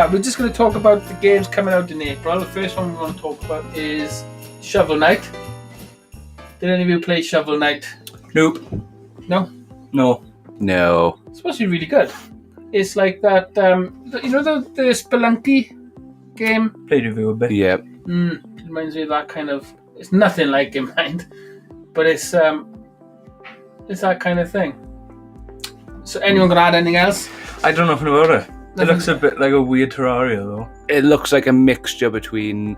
We're just going to talk about the games coming out in April. The first one we want to talk about is Shovel Knight. Did any of you play Shovel Knight? Nope. No? No. It's supposed to be really good. It's like that, you know the Spelunky game? Played with you a bit. Yeah. It reminds me of that kind of... It's nothing like in mind, but it's that kind of thing. So anyone going to add anything else? I don't know nothing about it. It looks a bit like a weird Terraria, though. It looks like a mixture between...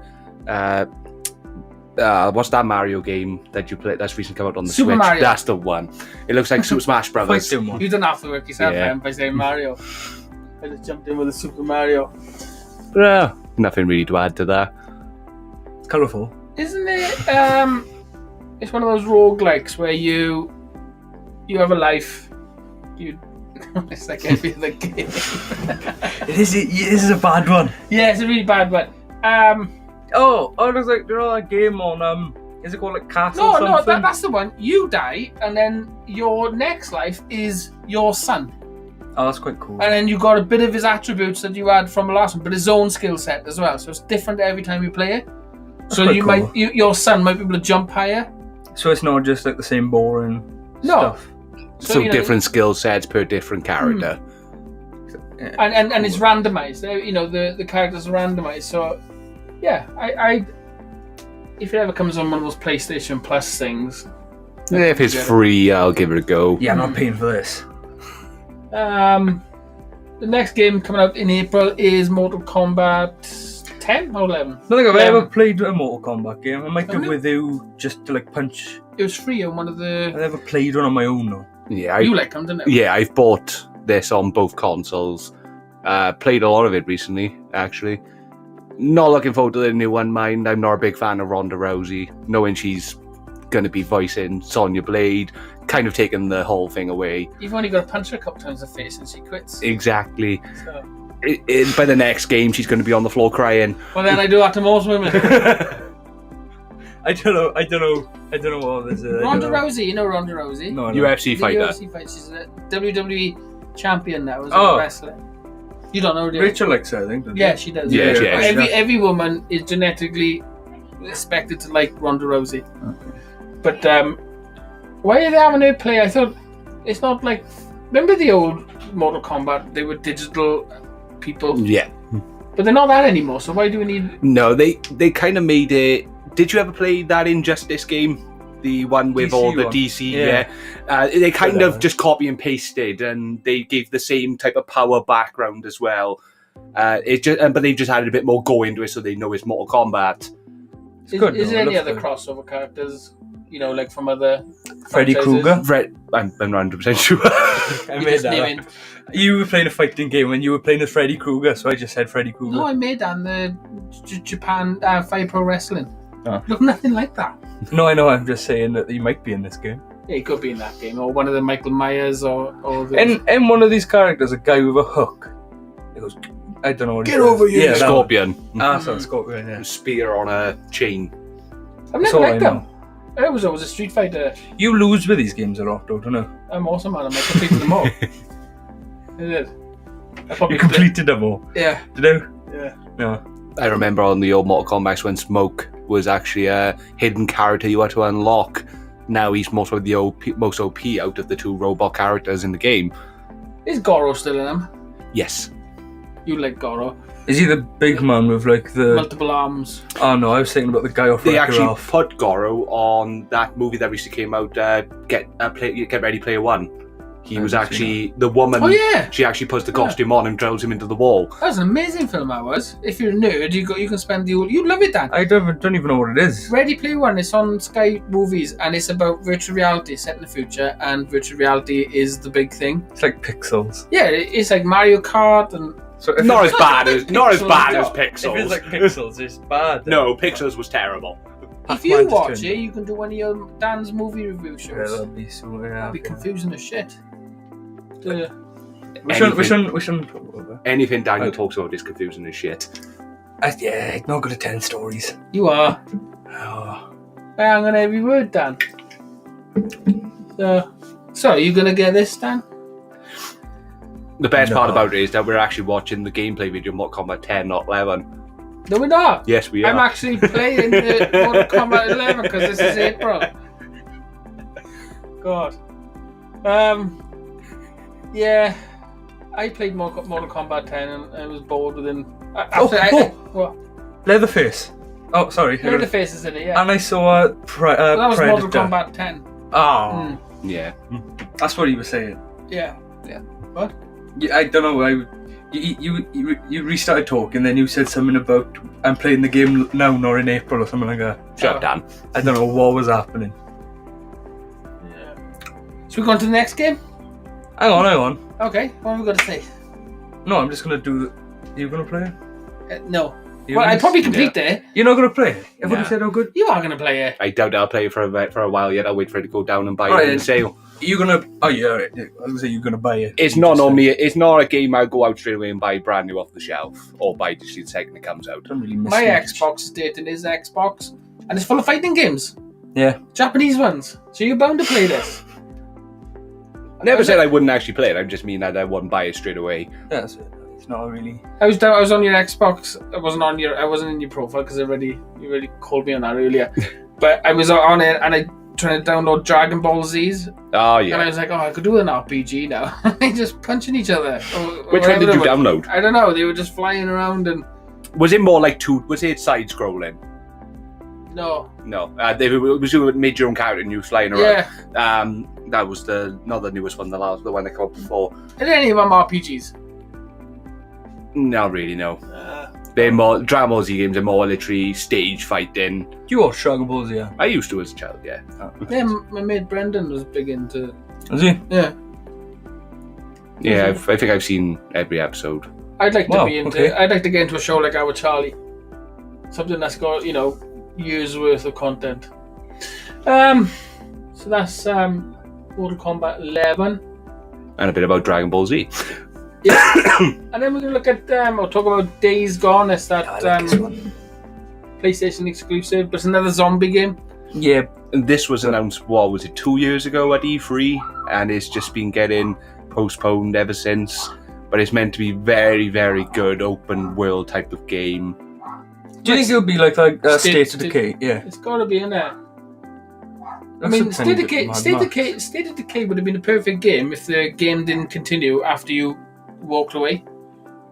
what's that Mario game that you play that's recently come out on the Super Switch? Mario. That's the one. It looks like Super Smash Brothers. Fight one. You don't have to work yourself Yeah. out by saying Mario. I just jumped in with a Super Mario. Nothing really to add to that. It's colourful. Isn't it? It's one of those roguelikes where you have a life. It's like every other game. It is a bad one. Yeah, it's a really bad one. Oh, it looks like that game on is it called like Castle? No, that's the one. You die, and then your next life is your son, Oh, that's quite cool. and then you got a bit of his attributes that you had from the last one, but his own skill set as well. So it's different every time you play it. So quite you cool. your son might be able to jump higher. So it's not just like the same boring No. stuff. So, So you know, different skill sets per different character. and it's randomized. You know, the characters are randomized. So yeah, I if it ever comes on one of those PlayStation Plus things. If it's free, I'll give it a go. Yeah, I'm not paying for this. The next game coming out in April is Mortal Kombat 10 or 11. I don't think I've Yeah. ever played a Mortal Kombat game. I might go Haven't you? with you just to like punch. It was free on one of I the. never played one on my own though. Yeah, You like them, didn't you? yeah, I've bought this on both consoles. Played a lot of it recently, actually. Not looking forward to the new one, mind. I'm not a big fan of Ronda Rousey, knowing she's going to be voicing Sonya Blade, kind of taking the whole thing away. You've only got to punch her a couple times in the face and she quits. Exactly. So. By the next game, she's going to be on the floor crying. Well, then I do that to most women. I don't know what this is. Ronda Rousey, you know Ronda Rousey? No, UFC The fighter. UFC fight. She's a WWE champion now as Oh. a wrestler. You don't know, do you? Rachel likes her, I think. Doesn't Yeah, she? she does. Yeah, she is. Every woman is genetically expected to like Ronda Rousey. Okay. But why are they having her play? I thought it's not like. Remember the old Mortal Kombat? They were digital people, Yeah. but they're not that anymore. So why do we need? No, they kind of made it. Did you ever play that Injustice game? The one with DC all the one. DC, Yeah. they kind Whatever. of just copy and pasted, and they gave the same type of power background as well. But they've just added a bit more go into it, so they know it's Mortal Kombat. It's good, Is though. there It any looks other good. crossover characters? You know, like from other. Freddy franchises? Krueger. I'm 100% sure. I You made just that name up. it. You were playing a fighting game and you were playing as Freddy Krueger, so I just said Freddy Krueger. No, I made that in the Japan Fire Pro Wrestling. Oh. Look, nothing like that. No, I know. I'm just saying that you might be in this game. Yeah, he could be in that game, or one of the Michael Myers, or the. And one of these characters, a guy with a hook. He goes, I don't know what he Get says. over here. Yeah, that one. Scorpion. So Scorpion, yeah. Spear on a chain. I've That's never all I liked them. I was always a Street Fighter. You lose with these games a lot, though, don't you? I'm awesome, man. I completed them all. I did. I probably You completed them all. Yeah. Did you? Yeah. No. I remember on the old Mortal Kombat when Smoke was actually a hidden character you had to unlock. Now he's most of the most OP out of the two robot characters in the game. Is Goro still in them? Yes. You like Goro? Is he the big man with like the? Multiple arms. Oh no, I was thinking about the guy off They Wreck-It actually Ralph. put Goro on that movie that recently came out, Get Ready Player One. He was haven't actually the woman. Oh yeah, She actually puts the costume on and drives him into the wall. that was an amazing film. That was. If you're a nerd, you can spend the. You'd love it, Dan. I don't even know what it is. Ready Player One. It's on Sky Movies, and it's about virtual reality set in the future, and virtual reality is the big thing. It's like pixels. Yeah, it's like Mario Kart and. So if Not it's, as bad as Pixels. Pixels. if it's like pixels, it's bad. No, Pixels was terrible. If you Pac-Man just watch turned- it, you can do one of your Dan's movie review Yeah, shows. that'll be so. Yeah, That'd be okay. confusing as shit. The- We shouldn't talk about that. Anything Daniel Right. talks about is confusing as shit. Yeah, I'm not good at 10 stories. You are. Oh. I hang on every word, Dan. So are you gonna get this, Dan? The best part about it is that we're actually watching the gameplay video of Mortal Kombat 10, not 11. No, we're not. Yes, we are. I'm actually playing the Mortal Kombat 11 because this is April. God. Yeah. I played Mortal Kombat 10 and I was bored within... What? Leatherface. Oh, sorry. Leatherface is in it, yeah. And I saw that was Predator. Mortal Kombat 10. Oh. Yeah. That's what he was saying. Yeah. What? Yeah, I don't know. You restarted talking, then you said something about I'm playing the game now, not in April or something like that. Shut up, Dan. I don't know what was happening. Yeah. Should we go on to the next game? Hang on. Okay, what have we got to say? No, I'm just gonna do. Are you gonna play it? No. Well, I'd probably complete it. You're not gonna play it? Everybody Nah. said how good. You are going to play it. I doubt I'll play it for a while yet. I'll wait for it to go down and buy it in the sale. You're gonna. Oh yeah, right. I was gonna say you're gonna buy it. It's not normally. It's not a game I'll go out straight away and buy brand new off the shelf or buy just the second it comes out. Don't really miss My much. Xbox is dating his Xbox, and it's full of fighting games. Yeah. Japanese ones. So you're bound to play this. I never said I wouldn't actually play it. I just mean that I wouldn't buy it straight away. That's it. It's not really. I was on your Xbox. I wasn't in your profile because you already called me on that earlier. But I was on it and I trying to download Dragon Ball Z's. Oh yeah. And I was like, I could do an RPG now. They just punching each other. Which one did you download? I don't know. They were just flying around and. Was it more like was it side scrolling? No. No. It was you made your own character and you were flying around. Yeah. That was not the newest one. The one that came out before. Are there any of them RPGs? Not really. No. They're more Dragon Ball Z games. Are more literally stage fighting. You watch Dragon Ball Z? Yeah. I used to as a child. Yeah. Yeah, my mate Brendan was big into. Was he? Yeah. Yeah, I think I've seen every episode. I'd like to be into. Okay. I'd like to get into a show like Our Charlie, something that's got years worth of content. So that's Mortal Kombat 11, And a bit about Dragon Ball Z. yeah. And then we're gonna look at or talk about Days Gone. It's that PlayStation exclusive, but it's another zombie game. Yeah. And this was announced, what was it, 2 years ago at E3, and it's just been getting postponed ever since. But it's meant to be very, very good open world type of game. Do you think it'll be like State of Decay? Yeah. It's got to be in there. I That's mean, a State tiny of bit Decay, mad State of Decay would have been a perfect game if the game didn't continue after you walked away.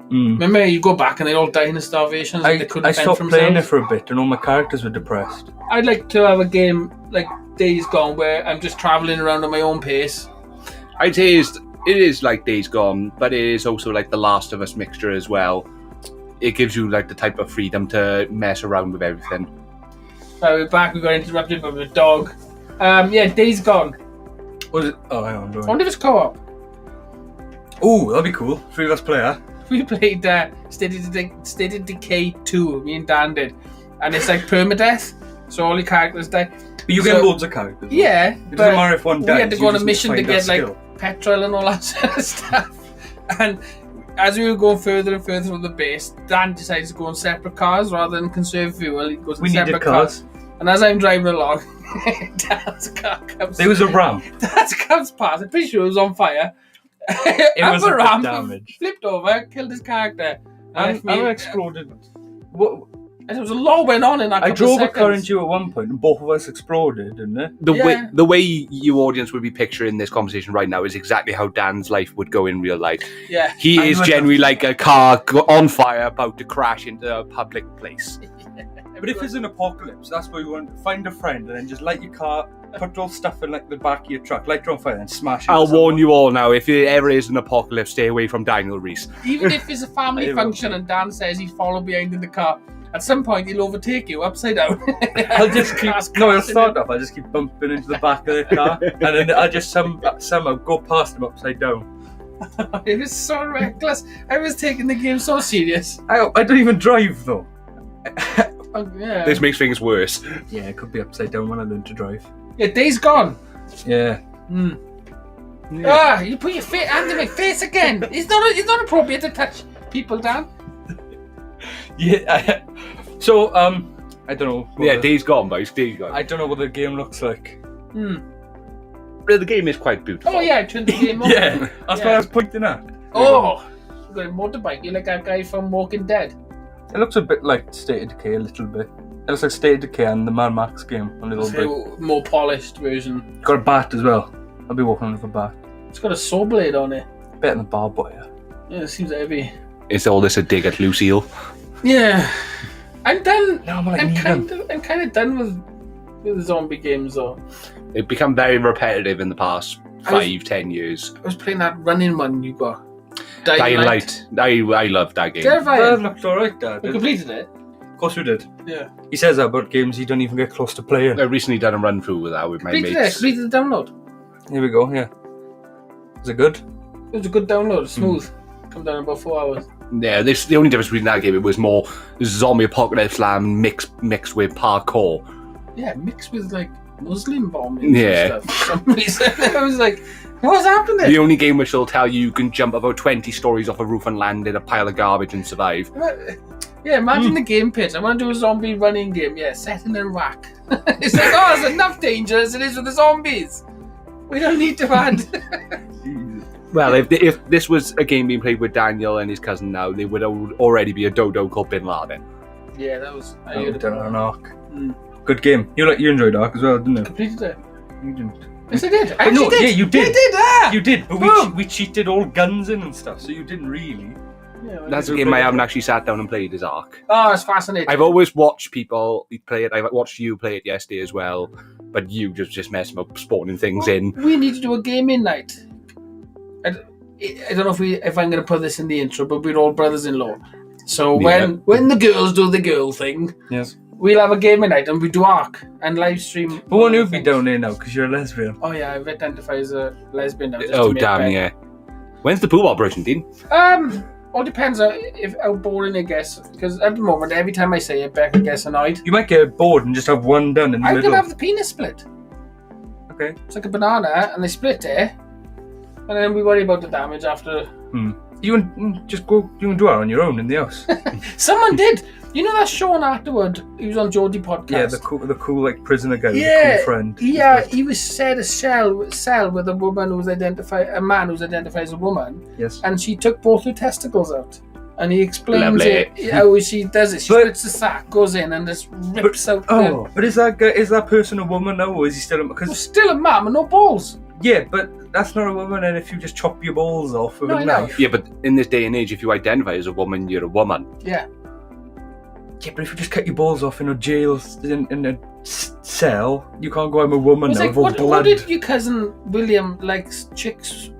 Remember, you go back and they all died in starvation. I they couldn't fend stopped for playing it themselves. for a bit and all my characters were depressed. I'd like to have a game like Days Gone where I'm just travelling around at my own pace. I'd say it is like Days Gone, but it is also like the Last of Us mixture as well. It gives you like the type of freedom to mess around with everything. Right, we're back. We got interrupted by the dog. Yeah, Days Gone. Was it? Oh, hang on. I wonder if it's co-op. Oh, that'd be cool. 3 of us play that. We played State of Decay 2. Me and Dan did, and it's like permadeath. So all your characters die. But you get loads of characters. Yeah, It doesn't matter if one dies. we had to go you on a just mission to find that get skill. like petrol and all that sort of stuff. And as we were going further and further from the base, Dan decided to go on separate cars rather than conserve fuel. He goes in We separate needed cars. And as I'm driving along, Dan's car comes. There was a ramp. Dan's comes past. I'm pretty sure it was on fire. It Up was a a bit ramp, damaged. flipped over, killed his character. And exploded. What? And there was a lot went on in that. I couple drove of a car seconds. into you at one point and both of us exploded, didn't it? The way you audience would be picturing this conversation right now is exactly how Dan's life would go in real life. Yeah. He I is would generally like a car on fire about to crash into a public place. But if it's an apocalypse, that's where you want to find a friend and then just light your car, put all stuff in like the back of your truck, light it on fire, and smash it. I'll warn you all now, if it ever is an apocalypse, stay away from Daniel Reese. Even if it's a family I function and Dan says he's followed behind in the car, at some point he'll overtake you upside down. I'll just keep. No, I'll start off. I'll just keep bumping into the back of the car, and then I'll just somehow go past him upside down. It was so reckless. I was taking the game so serious. I don't even drive though. Oh, yeah. This makes things worse. Yeah, it could be upside down when I learn to drive. Yeah, Days Gone. Yeah. Ah, you put your hand in my face again. It's not appropriate to touch people, Dan. Yeah. So I don't know. Yeah, Days Gone, boys. Days Gone. I don't know what the game looks like. The game is quite beautiful. Oh yeah, I turned the game on. Yeah, that's what I was pointing at. Oh, you got a motorbike. You're like that guy from Walking Dead. It looks a bit like State of Decay, a little bit. It looks like State of Decay and the Mad Max game, a little bit. More polished version. Got a bat as well. I'll be walking with a bat. It's got a saw blade on it. Better than barbed wire. Yeah, it seems heavy. Is all this a dig at Lucille? Yeah. I'm done. No, I'm kind of done with the zombie games though. They've become very repetitive in the past 5-10 years. I was playing that running one you got. Dying Light. I love that game. Terrifying. That looked alright, Dad. We completed it. Of course we did. Yeah. He says that about games he don't even get close to playing. I've recently done a run through with that with my mates. Completed the download. Here we go, yeah. Is it good? It was a good download, smooth. Come down in about 4 hours. Yeah, the only difference between that game, it was more zombie apocalypse slam mixed with parkour. Yeah, mixed with like Muslim bombing Yeah. and stuff for some reason. I was like, what's happening? The only game which will tell you can jump about 20 stories off a roof and land in a pile of garbage and survive. Yeah, imagine the game pitch. I want to do a zombie running game. Yeah, set in Iraq. It's like, there's enough danger as it is with the zombies. We don't need to add. Well, if this was a game being played with Daniel and his cousin now, they would already be a dodo called Bin Laden. Yeah, that was. I Oh, done an Ark. Mm. Good game. You enjoyed Ark as well, didn't you? Completed it. You didn't. Yes, I did. I Oh, no, actually did. yeah, you did. Yeah, I did. Ah! You did, but Boom. we cheated all guns in and stuff, so you didn't really. Yeah, well, That's a game I haven't actually sat down and played, is Ark. Oh, it's fascinating. I've always watched people play it. I've watched you play it yesterday as well, but you just messing up, spawning things in. We need to do a gaming night. I don't know if I'm going to put this in the intro, but we're all brothers-in-law. So Yeah. when the girls do the girl thing, Yes. we'll have a gaming night and we do Ark and live stream. But won't you other be things. down there now because you're a lesbian? Oh yeah, I've identified as a lesbian now. Just Oh, to make damn, better. yeah. When's the pool operation, Dean? All depends on how boring it gets. Because at the moment, every time I say it, Becca gets annoyed. You might get bored and just have one done in the I'm middle. gonna have the penis split. Okay. It's like a banana, and they split it, and then we worry about the damage after. You can just go. You can do it on your own in the house. Someone did. You know that Sean afterward? He was on Geordie podcast. Yeah, the cool like prisoner guy, with Yeah, the cool friend. Yeah, he was said a cell with a woman who's identified, a man who's identified as a woman, Yes. and she took both her testicles out. And he explains Lovely. how she does it. She But- splits the sack, goes in, and just rips out. But is that person a woman now, or is he still? Well, Because still a man with no balls. yeah, but that's not a woman. And if you just chop your balls off with No, a I know. knife, Yeah, but in this day and age, if you identify as a woman, you're a woman. Yeah. yeah. But if you just cut your balls off in a jail in a cell, you can't go. I'm a woman It's now like, with all what blood. did your cousin William likes chicks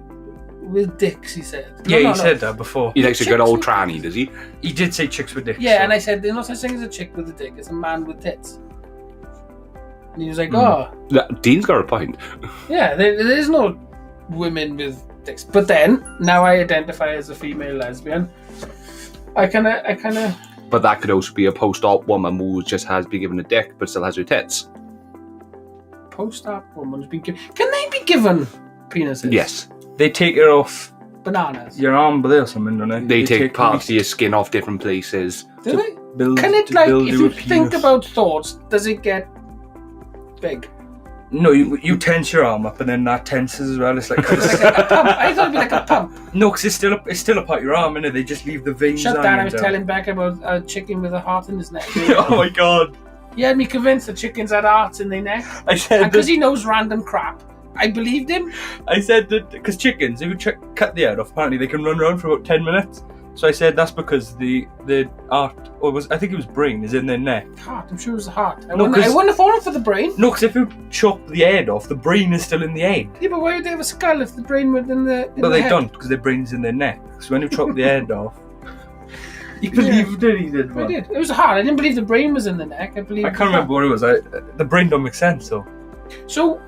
with dicks? He said. Yeah, No, he said that before. He likes a good Chicks old with- tranny, does he? He did say chicks with dicks. Yeah, so- and I said, there's no such thing as a chick with a dick. It's a man with tits. And he was like, Hmm. oh, Dean's got a point. yeah, there is no women with dicks. But then, now I identify as a female lesbian. I kind of. But that could also be a post-op woman who just has been given a dick but still has her tits. Post-op woman's been given. Can they be given penises? Yes. they take it off Bananas. your arm there or something, don't they? They take parts of your skin off different places. Do they? Build, Can it, to like, build if you you a think penis. about thoughts, does it get big? No, you tense your arm up and then that tenses as well. It's like Like a pump. I thought it'd be like a pump. no, because it's still a part of your arm, innit? They just leave the veins. Shut down. hanging I was down. telling Beck about a chicken with a heart in his neck. Oh my god! He had me convinced that chickens had hearts in their neck. I And said because that, he knows random crap, I believed him. I said that because chickens, if you cut the head off, apparently they can run around for about 10 minutes. So I said that's because the heart, I think it was brain, is in their neck. Heart, I'm sure it was a heart. I No, wouldn't 'cause- have fallen for the brain. No, because if you chop the head off, the brain is still in the head. Yeah, but why would they have a skull if the brain was in the But the they head? don't, because their brain's in their neck. So when you chop the head off, you believed it, he did. I Man. did. It was a heart. I didn't believe the brain was in the neck. I believed I can't remember what it was. The brain don't make sense, though. So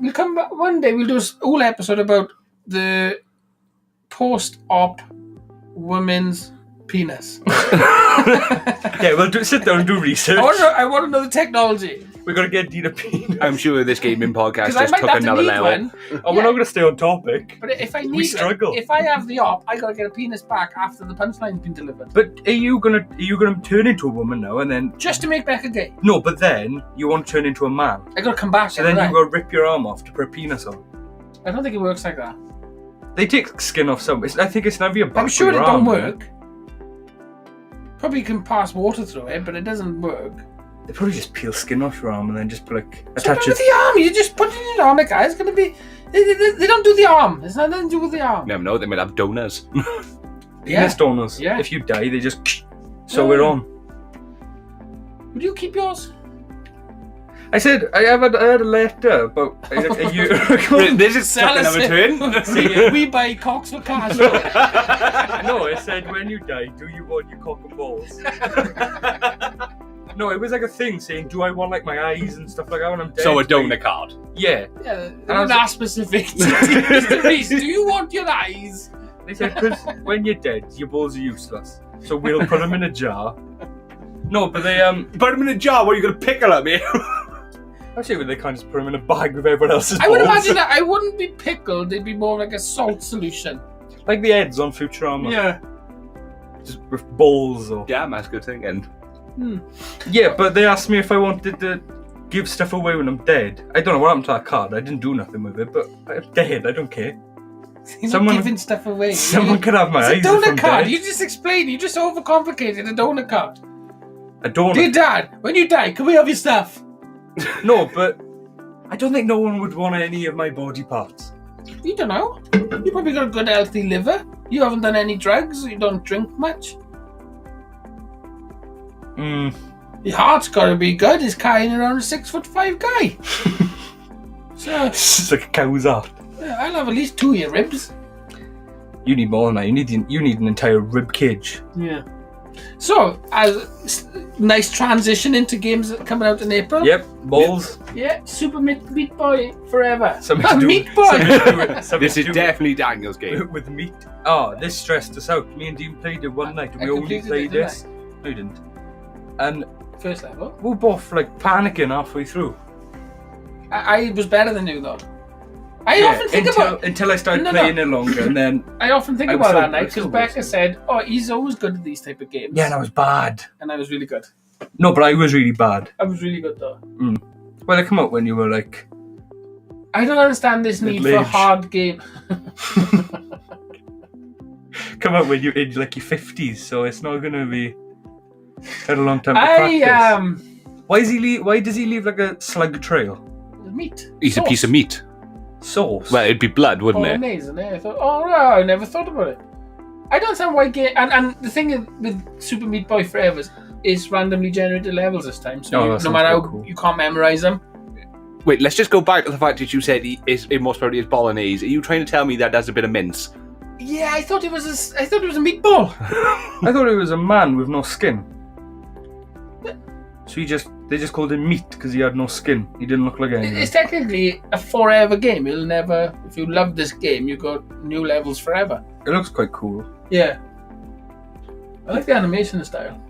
we'll come back one day. We'll do a whole episode about the post-op women's penis. Yeah, we'll sit down and do research. I want to know the technology. We're going to get Dina penis. I'm sure this gaming podcast Because I just might took have to another need level. one. Oh, we're not going to stay on topic. But if I need We struggle. if I have the op, I gotta get a penis back after the punchline's been delivered. But are you gonna turn into a woman now and then? Just to make Becca gay. No, but then you want to turn into a man. I gotta come back. So then you go rip your arm off to put a penis on. I don't think it works like that. They take skin off some. I think it's never your back. I'm sure it your don't arm, work. Probably can pass water through it, but it doesn't work. They probably just peel skin off your arm and then just like So attach with it. the arm, you just put it in your arm like that. It's gonna be. They don't do the arm. It's nothing to do with the arm. Never know, they might have donors. Penis donors. Yeah. If you die, they just sew it on. Would you keep yours? I said I had a letter about a year ago. This is something of a twin. See, we buy cocks for cash. No, it said when you die, do you want your cock and balls? No, it was like a thing saying, do I want like my eyes and stuff like that when I'm dead? So a donor card. Yeah. Yeah, I was not specific. Mr. Reese, do you want your eyes? They said, because when you're dead, your balls are useless. So we'll put them in a jar. No, but they Put them in a jar. What are you going to pickle at me? actually they can't just put them in a bag with everyone else's balls. I would imagine that I wouldn't be pickled. They'd be more like a salt solution. Like the heads on Futurama. Yeah. Just with balls or... Yeah, that's good thinking. Yeah, but they asked me if I wanted to give stuff away when I'm dead. I don't know what happened to that card. I didn't do nothing with it, but I'm dead. I don't care. You're Someone- not giving stuff away. Someone could have my eyes It's a if I'm donut card. dead. You just explained. You just overcomplicated a donut card. A donut. Dear Dad, when you die, can we have your stuff? No, but I don't think no one would want any of my body parts. You don't know. You probably got a good healthy liver. You haven't done any drugs. You don't drink much. Your heart's got to be good. It's carrying around a 6'5" guy. So It's like a cow's heart. I'll have at least 2 of your ribs. You need more than that. You need an entire rib cage. Yeah. So, nice transition into games that are coming out in April. Yep, balls. Yeah, Super Meat Boy Forever. Something to do- Meat Boy. something This to is do definitely Daniel's game. with meat. Oh, this stressed us out. Me and Dean played it one night. I We only completed it, played didn't this. No, you didn't. And First level. we were both like panicking halfway through. I was better than you though. I often think about. until I started No. playing it longer, and then I often think I was about so- that night I was so because Becca wasted. said, "Oh, he's always good at these type of games." yeah, and I was bad. And I was really good. No, but I was really bad. I was really good though. Well, I come out when you were like, I don't understand this need for Middle-aged. hard game. come out when you're in like your 50s, so it's not gonna be had a long time to practice. Why does he leave like a slug trail? Meat. He's a piece of meat. Sauce. Well, it'd be blood, wouldn't it? Amazing. I thought, oh no, I never thought about it. I don't understand why game and the thing with Super Meat Boy Forever is randomly generated levels this time. So Oh, no that sounds matter how quite cool. you can't memorize them. Wait, let's just go back to the fact that you said it most probably is bolognese. Are you trying to tell me that has a bit of mince? Yeah, I thought it was a meatball. I thought it was a man with no skin. So they just called him meat because he had no skin. He didn't look like anything. It's technically a forever game. You'll never, if you love this game, you got new levels forever. It looks quite cool. Yeah. I like the animation style.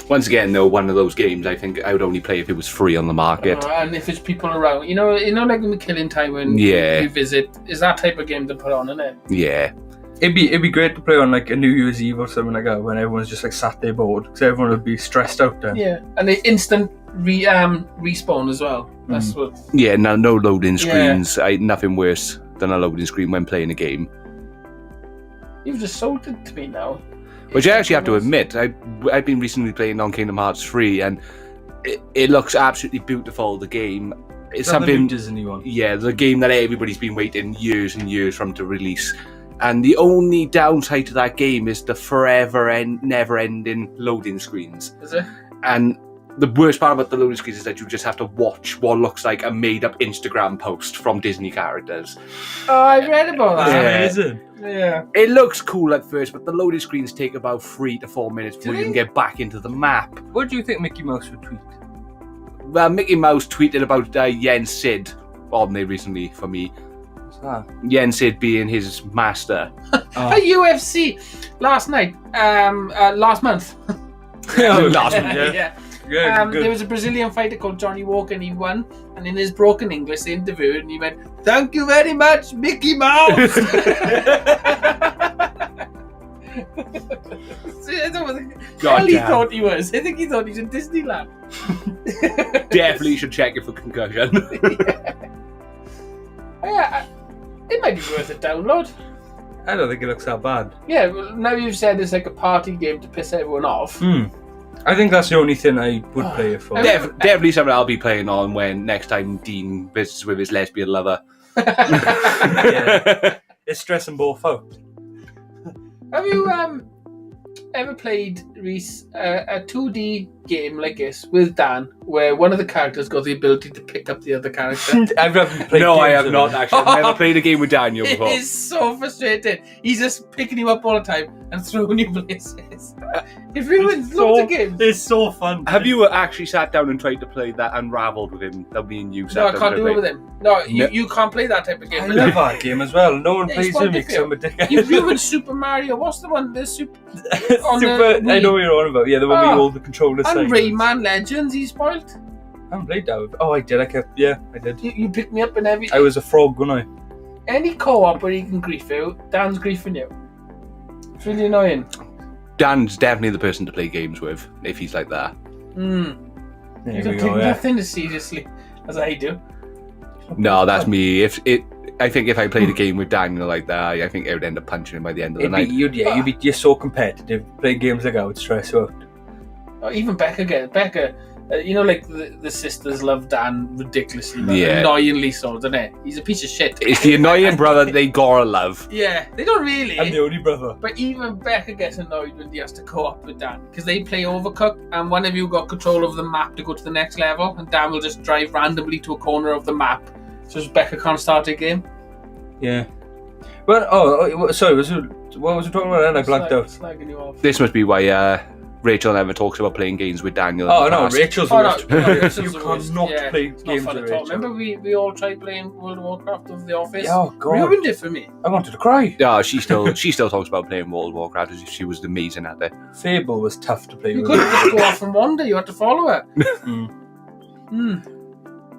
Once again, though, one of those games I think I would only play if it was free on the market. And if it's people around, you know, like when we Killing Time when Yeah. we visit, is that type of game to put on, isn't it? Yeah. It'd be great to play on like a New Year's Eve or something like that when everyone's just like sat there bored because everyone would be stressed out then. Yeah, and the instant respawn as well. That's what. Yeah, no loading Yeah. screens. Nothing worse than a loading screen when playing a game. You've just sold it to me now. Which I actually have to admit, I've been recently playing on Kingdom Hearts 3 and it looks absolutely beautiful, the game. It's Is that the something, new Disney one? yeah, the game that everybody's been waiting years and years for them to release. And the only downside to that game is the forever and never-ending loading screens. Is it? And the worst part about the loading screens is that you just have to watch what looks like a made-up Instagram post from Disney characters. Oh, I read about that. Yeah. Amazing. Yeah. It looks cool at first, but the loading screens take about 3 to 4 minutes before Do you can they? get back into the map. What do you think Mickey Mouse would tweet? Well, Mickey Mouse tweeted about Yen Sid on there recently for me. What's that? Yen Sid being his master. A UFC last night. Last month. Last one, Yeah. Yeah, good. There was a Brazilian fighter called Johnny Walker and he won. And in his broken English, they interviewed and he went, "Thank you very much, Mickey Mouse." See, I don't know what the hell he damn. thought he was. I think he thought he's in Disneyland. Definitely should check it for concussion. Yeah, it might be worth a download. I don't think it looks that bad. Yeah, well, now you've said it's like a party game to piss everyone off. I think that's the only thing I would play it for. Definitely something I'll be playing on when next time Dean visits with his lesbian lover. Yeah. It's stressing both out. Have you ever played, Reese, a 2D game like this with Dan, where one of the characters got the ability to pick up the other character? I haven't played No, I games have with not it. actually. I've never played a game with Daniel It before. is so frustrating. He's just picking you up all the time and throwing you places. It ruins loads of games. It's so fun. Have you actually sat down and tried to play that Unraveled with him? That me and you sat No, I down can't to do play? it with him. No, you can't play that type of game I with love him. that game as well. No one Yeah, plays it's with me because I'm a wonderful. dickhead. You ruined Super Mario. What's the one? The Super. on Super, the I know what you're on about. Yeah, the one with all the controller And sides. Rayman Legends, he spoiled. I haven't played that. Oh, I did. I did. You picked me up in every. I was a frog, wasn't I? Any co-op where you can grief you, Dan's griefing you. It's really annoying. Dan's definitely the person to play games with if he's like that. There You we can go, take yeah. nothing as seriously as I do. No, that's me. I think if I played a game with Daniel like that, I think I would end up punching him by the end of the night. You're so competitive. Playing games like that would stress you out. Or even Becca again. Becca, like the sisters love Dan ridiculously, Yeah. annoyingly so, doesn't it? He's a piece of shit. It's the annoying brother they gotta love. Yeah, they don't really. I'm the only brother. But even Becca gets annoyed when he has to co op with Dan because they play Overcooked and one of you got control of the map to go to the next level and Dan will just drive randomly to a corner of the map so Becca can't start a game. Yeah. Well, sorry, what was we talking about then? I blanked out. Slagging you off. This must be why Rachel never talks about playing games with Daniel. Oh, in the no, past. Rachel's the Oh, worst. no, Rachel's You the worst. cannot Yeah, play it's not games fun with at all. Rachel. Remember we all tried playing World of Warcraft of the Office? Oh, God. Ruined it for me. I wanted to cry. Yeah, she still talks about playing World of Warcraft as if she was amazing at it. Fable was tough to play You with. couldn't just go off and wander, you had to follow her. Mm.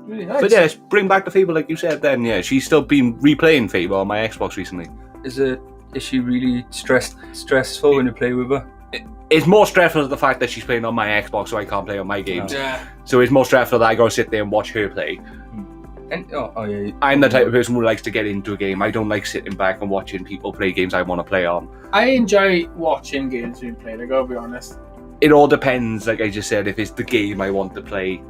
Really nice. But yeah, let's bring back the Fable like you said then. Yeah, she's still been replaying Fable on my Xbox recently. Is she really stressful when you play with her? It's more stressful the fact that she's playing on my Xbox so I can't play on my games. Yeah. So it's more stressful that I gotta sit there and watch her play. And yeah. I'm the type of person who likes to get into a game. I don't like sitting back and watching people play games I want to play on. I enjoy watching games being played, I gotta be honest. It all depends, like I just said, if it's the game I want to play.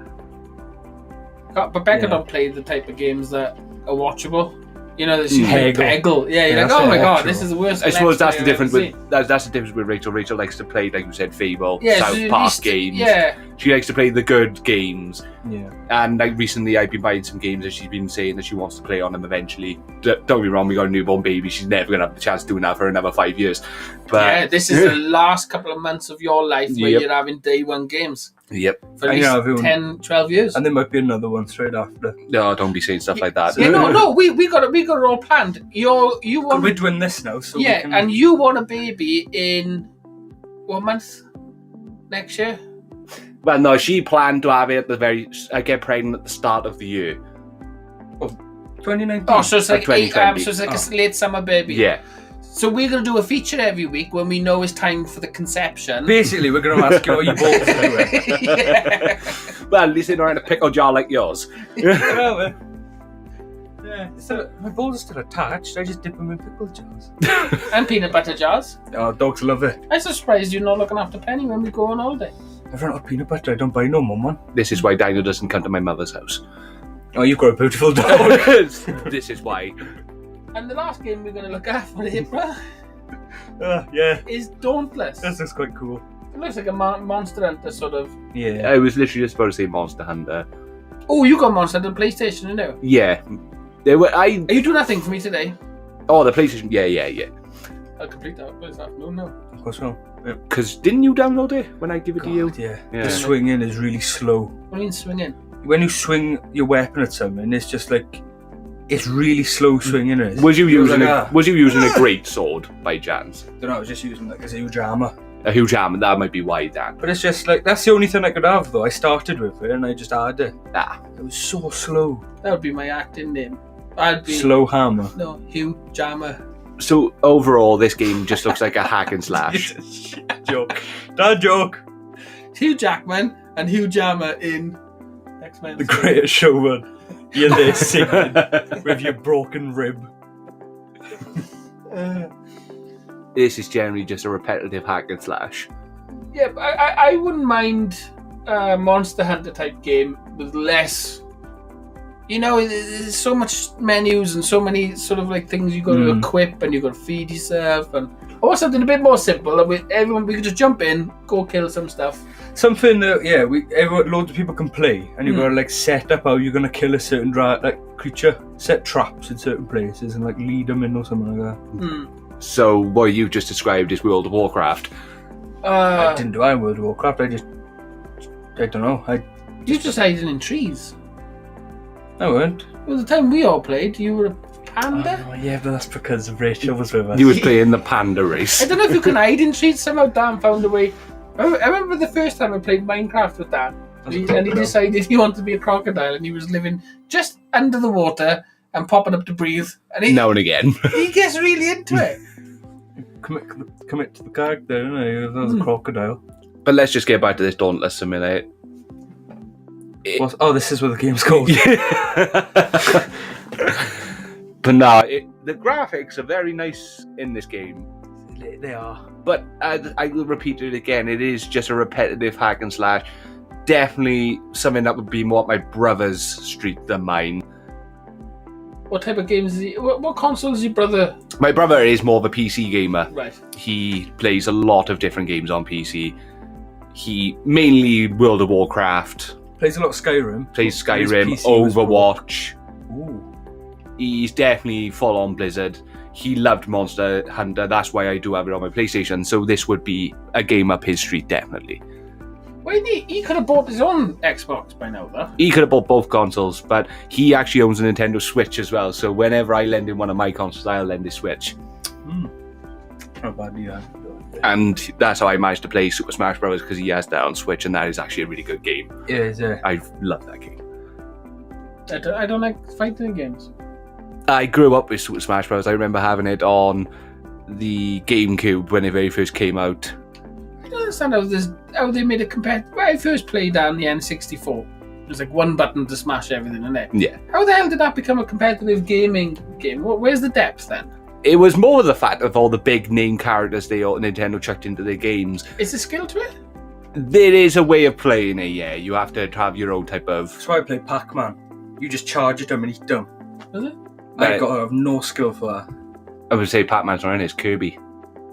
But Becca Yeah. don't play the type of games that are watchable. You know, she's Peggle. like Peggle. Yeah, you're Yeah, like, that's oh my the god, actual- this is the worst. I suppose that's Let's the Play I've difference ever with seen. that's the difference with Rachel. Rachel likes to play, like you said, Fable, Yeah, South so at Park least- games. Yeah. She likes to play the good games. Yeah. And like recently, I've been buying some games that she's been saying that she wants to play on them eventually. Don't get me wrong, we got a newborn baby. She's never gonna have the chance of doing that for another 5 years. But Yeah, this is the last couple of months of your life where Yep. you're having day one games yep. for at And least you're having- 10, 12 years. And there might be another one straight after. No, don't be saying stuff like that. Yeah, no, we got it all planned. You want, We're doing this now, so yeah, we can... and you want a baby in what month? Next year? Well, no, she planned to have it at get pregnant at the start of the year. 2019. Oh, so it's like 2020. so it's like a late summer baby. Yeah. So we're gonna do a feature every week when we know it's time for the conception. Basically, we're going to ask you all your balls to do it. Yeah. Well, at least they don't have a pickle jar like yours. Yeah, my balls are still attached. I just dip them in pickle jars. And peanut butter jars. Oh, dogs love it. I'm surprised you're not looking after Penny when we go on holiday. I've run out of peanut butter. I don't buy no more, man. This is why Daniel doesn't come to my mother's house. Oh, you've got a beautiful dog. This is why. And the last game we're going to look at for April Yeah, is Dauntless. this is quite cool. It looks like a Monster Hunter sort of. Yeah. I was literally just about to say Monster Hunter. Oh, you got Monster Hunter PlayStation, you know? Yeah. Are Are you doing that thing for me today? Oh, the PlayStation. Yeah. I'll complete that this afternoon now. What's wrong? Because didn't you download it when I give it to you? Yeah. Yeah. The swinging is really slow. What do you mean swinging? When you swing your weapon at someone, it's just like it's really slow swinging. It is. Was you using like, Was you using a great sword by chance? I don't know. I was just using like a huge hammer. A huge hammer. That might be why, Dan. But it's just like that's the only thing I could have though. I started with it and I just added it. Ah. It was so slow. That would be my acting name. I'd be Slow hammer. No, Hugh Jammer. So overall, this game just looks like a hack and slash. It's a shit joke. Dad joke. Hugh Jackman and Hugh Jammer in X-Men. The Greatest Showman. You're there singing with your broken rib. this is generally just a repetitive hack and slash. Yeah, but I wouldn't mind a Monster Hunter type game with less. You know, there's so much menus and so many sort of like things you got to equip and you got to feed yourself, and I want something a bit more simple. That we could just jump in, go kill some stuff. Something that loads of people can play, and you've got to like set up how you're gonna kill a certain creature, set traps in certain places, and like lead them in or something like that. So what you just described is World of Warcraft. I didn't do World of Warcraft. I don't know. You just hiding in trees. I weren't. Well, the time we all played, you were a panda. Oh, yeah, but that's because Rachel was with us. You was playing the panda race. I don't know if you can hide in trees. Somehow Dan found a way. I remember the first time I played Minecraft with Dan, and he decided he wanted to be a crocodile, and he was living just under the water and popping up to breathe. And now and again. He gets really into it. Commit to the character, isn't he? That was a crocodile. But let's just get back to this Dauntless Simulator. This is what the game's called. But no, the graphics are very nice in this game. They are. But I will repeat it again, it is just a repetitive hack and slash. Definitely something that would be more up my brother's street than mine. What type of games is he? What console is your brother? My brother is more of a PC gamer. Right. He plays a lot of different games on PC. He mainly World of Warcraft. Plays a lot of Skyrim. Plays Skyrim, Overwatch. Ooh. He's definitely full on Blizzard. He loved Monster Hunter. That's why I do have it on my PlayStation. So this would be a game up his street, definitely. Well, he could have bought his own Xbox by now, though. He could have bought both consoles, but he actually owns a Nintendo Switch as well. So whenever I lend him one of my consoles, I'll lend his Switch. Not bad, yeah. And that's how I managed to play Super Smash Bros. Because he has that on Switch, and that is actually a really good game. It is, yeah. I love that game. I don't like fighting games. I grew up with Super Smash Bros. I remember having it on the GameCube when it very first came out. I don't understand how they made it competitive. When I first played on the N64, it was like one button to smash everything in it. Yeah. How the hell did that become a competitive gaming game? Where's the depth then? It was more the fact of all the big name characters Nintendo chucked into their games. Is there skill to it? There is a way of playing it, yeah. You have to have your own type of... That's why I play Pac-Man. You just charge at them and eat them. Is it? I have no skill for that. I would say Pac-Man's not in it, it's Kirby.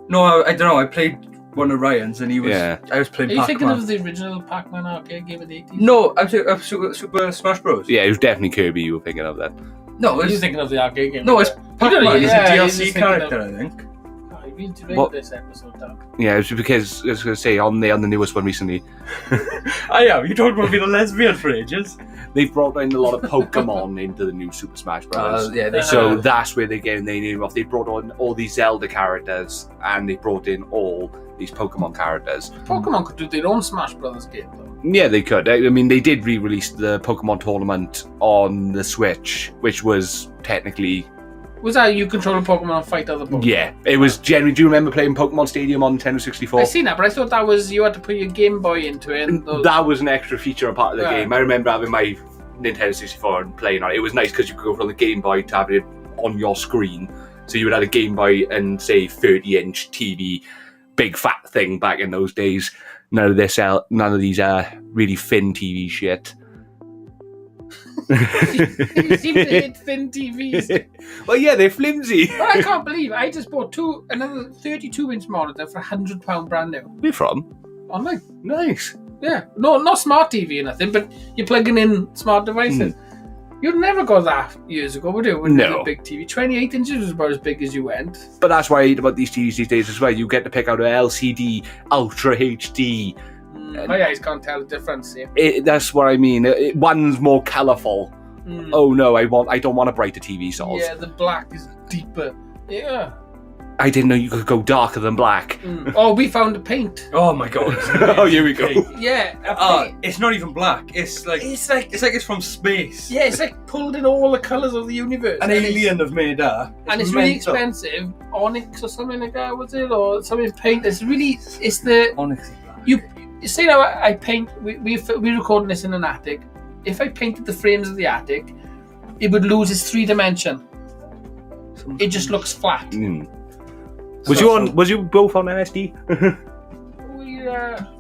No, I don't know. I played one of Ryan's and he was... Yeah. I was playing Are you Pac-Man. thinking of the original Pac-Man arcade game of the 80s? No, I'm thinking of Super Smash Bros. Yeah, it was definitely Kirby you were thinking of then. No, You're thinking of the arcade game. No, it's Pac-Man. He's a DLC character, of... I think. Oh, you've been doing this episode, Dan. Yeah, it's because, I was going to say, on the newest one recently... I am. You talked about being a lesbian for ages. They've brought in a lot of Pokemon into the new Super Smash Bros. So that's where they're getting their name off. They brought on all these Zelda characters, and they brought in all these Pokemon characters. Pokemon could do their own Smash Brothers game, though. Yeah, they could. I mean, they did re-release the Pokemon Tournament on the Switch, which was technically... Was that you control a Pokemon and fight other Pokemon? Yeah, it was generally... Do you remember playing Pokemon Stadium on Nintendo 64? I seen that, but I thought that was you had to put your Game Boy into it. And that was an extra feature and part of the game. I remember having my Nintendo 64 and playing on it. It was nice because you could go from the Game Boy to having it on your screen. So you would have a Game Boy and, say, 30-inch TV, big fat thing back in those days. None of these really thin TV shit. You seem to hate thin TVs. Well, yeah, they're flimsy. But I can't believe I just bought another 32-inch monitor for £100 brand new. Where from? Online. Nice. Yeah. No, not smart TV or nothing, but you're plugging in smart devices. You'd never got that years ago, would you? No. A big TV. 28 inches was about as big as you went. But that's why I hate about these TVs these days as well. You get to pick out an LCD, Ultra HD. My eyes can't tell the difference. Yeah. That's what I mean. One's more colourful. Oh no, I don't want a brighter TV source. Yeah, the black is deeper. Yeah. I didn't know you could go darker than black. Oh, we found a paint. Oh my god. Oh, here we go. Yeah. It's not even black. It's like it's from space. Yeah, it's like pulled in all the colours of the universe. An alien have made that. And it's really expensive. Onyx or something like that, was it? Or something paint. It's the Onyx. You see now I paint. We're recording this in an attic. If I painted the frames of the attic, it would lose its 3 dimension. It just looks flat. Was you both on LSD?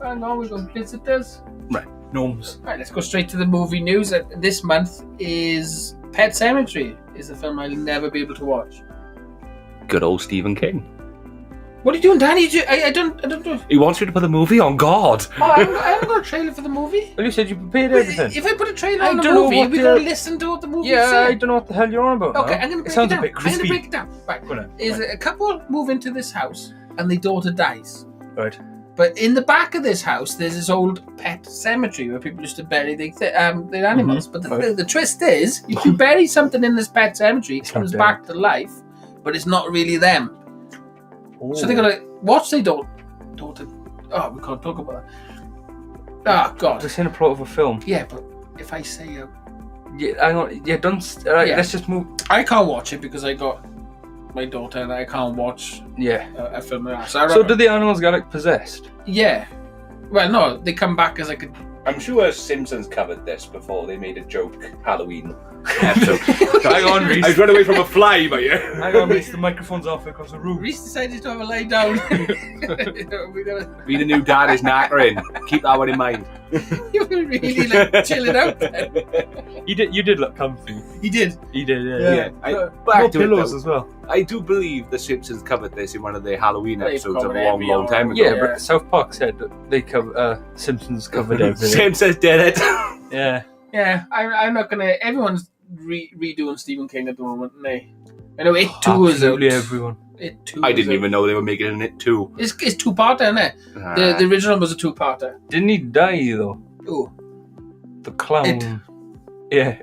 Hang on, we've got visitors. Right, gnomes. Right, let's go straight to the movie news. This month is Pet Sematary. Is a film I'll never be able to watch. Good old Stephen King. What are you doing, Danny? I don't do. He wants you to put the movie on. God. Oh, I haven't got a trailer for the movie. Well, you said you prepared everything. If I put a trailer I on the don't know movie, what we the- gotta listen to what the movie Yeah, I says. don't know what the hell you're on about. Okay, now. I'm gonna break It sounds it down. a bit I'm gonna crispy. break it down. Right. Go on, Is right. a couple move into this house and their daughter dies. Right. But in the back of this house, there's this old pet cemetery where people used to bury their animals. But the twist is, you can bury something in this pet cemetery, it comes back to life, but it's not really them. Oh. So they're gonna watch their daughter. Oh, we can't talk about that. Oh God. Just in a plot of a film. Yeah, but if I say Yeah, hang on. Yeah, don't. Alright, Yeah. let's just move. I can't watch it because I got my daughter and I can't watch Yeah. a film like that. So do the animals get like possessed? Yeah. Well, no, they come back as like a. I'm sure Simpsons covered this before they made a joke Halloween episode. Hang on, Reese. I was running away from a fly, but yeah. Hang on, Reese. The microphone's off across the room. Reese decided to have a lie down. We gotta, Being a new dad is knackering. Keep that one in mind. you were really like chilling out then. You did look comfy. He did. You did, Yeah. More Back to it, pillows though. as well. I do believe the Simpsons covered this in one of their Halloween They've episodes a covered long, every long time ago. Yeah, Yeah. but South Park said that they cover Simpsons covered everything. Simpsons did it. Yeah. Yeah, I'm not gonna. Everyone's redoing Stephen King at the moment, aren't they? I know It 2 is out. Absolutely everyone. It 2 I is didn't out. even know they were making an It too. It's 2-parter, isn't it? The original was a 2-parter. Didn't he die though? Oh. The clown. It. Yeah,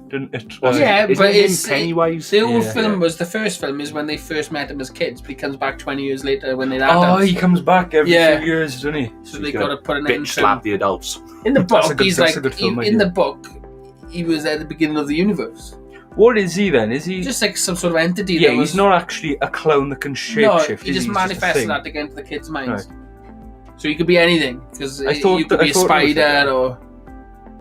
didn't it? Yeah, Isn't but it it's Pennywise? the old Yeah. film was the first film is when they first met him as kids, but he comes back 20 years later when they're Oh, adults. he comes back every Yeah. few years, doesn't he? So He's they gonna got to put an Bitch end to slap him. the adults. In the That's a book, good- he's that's like a good film in idea. the book, he was at the beginning of the universe, What is he then? Is he? just like some sort of entity. Yeah, that he's was, not actually a clown that can shapeshift. No, is he just He's a manifested thing. that to get into the kids' minds. So he could be anything because I thought you could that- be I a thought it was like spider that. or.